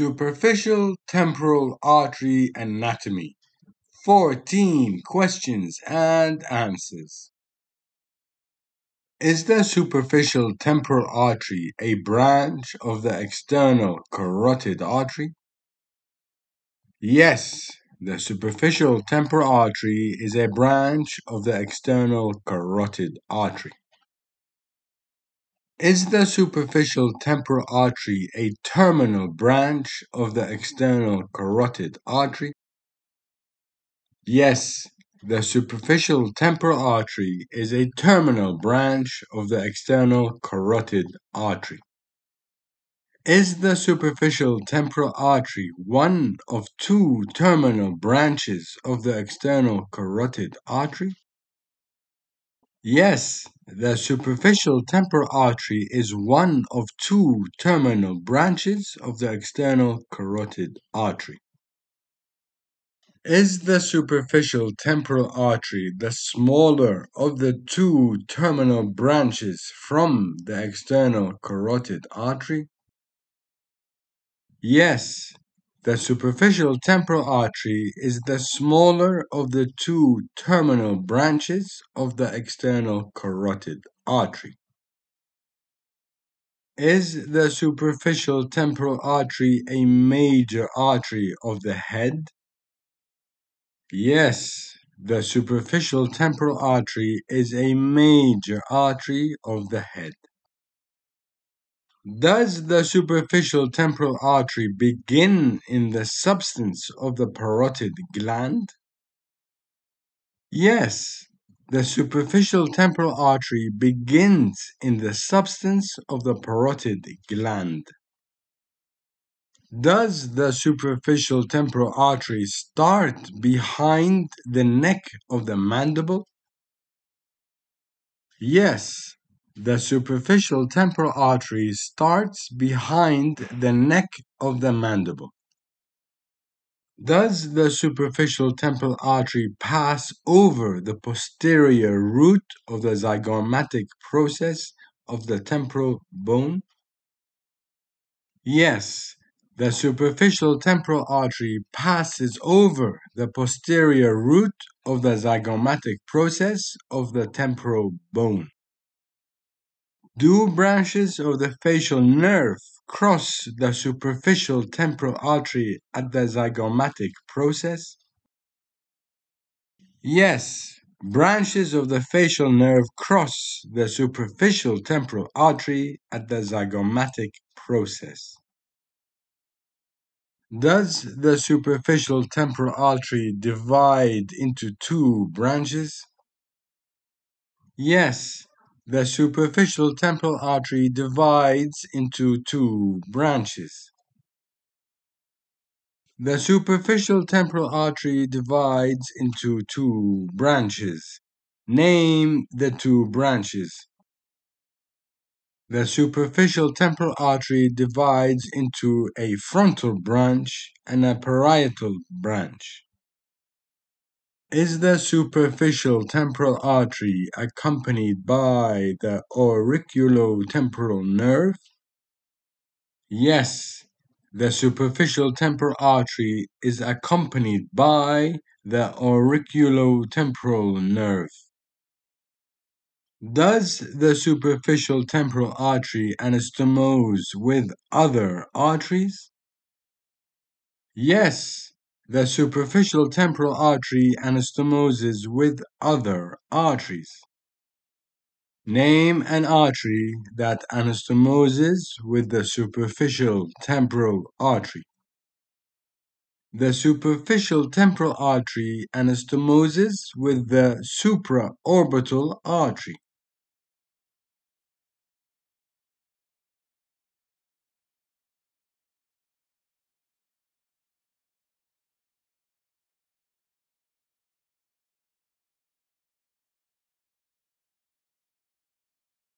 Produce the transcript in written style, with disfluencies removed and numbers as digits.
Superficial temporal artery anatomy. 14 questions and answers. Is the superficial temporal artery a branch of the external carotid artery? Yes, the superficial temporal artery is a branch of the external carotid artery. Is the superficial temporal artery a terminal branch of the external carotid artery? Yes, the superficial temporal artery is a terminal branch of the external carotid artery. Is the superficial temporal artery one of two terminal branches of the external carotid artery? Yes, the superficial temporal artery is one of two terminal branches of the external carotid artery. Is the superficial temporal artery the smaller of the two terminal branches from the external carotid artery? Yes, the superficial temporal artery is the smaller of the two terminal branches of the external carotid artery. Is the superficial temporal artery a major artery of the head? Yes, the superficial temporal artery is a major artery of the head. Does the superficial temporal artery begin in the substance of the parotid gland? Yes, the superficial temporal artery begins in the substance of the parotid gland. Does the superficial temporal artery start behind the neck of the mandible? Yes, the superficial temporal artery starts behind the neck of the mandible. Does the superficial temporal artery pass over the posterior root of the zygomatic process of the temporal bone? Yes, the superficial temporal artery passes over the posterior root of the zygomatic process of the temporal bone. Do branches of the facial nerve cross the superficial temporal artery at the zygomatic process? Yes, branches of the facial nerve cross the superficial temporal artery at the zygomatic process. Does the superficial temporal artery divide into two branches? Yes, the superficial temporal artery divides into two branches. The superficial temporal artery divides into two branches. Name the two branches. The superficial temporal artery divides into a frontal branch and a parietal branch. Is the superficial temporal artery accompanied by the auriculotemporal nerve? Yes, the superficial temporal artery is accompanied by the auriculotemporal nerve. Does the superficial temporal artery anastomose with other arteries? Yes, the superficial temporal artery anastomoses with other arteries. Name an artery that anastomoses with the superficial temporal artery. The superficial temporal artery anastomoses with the supraorbital artery.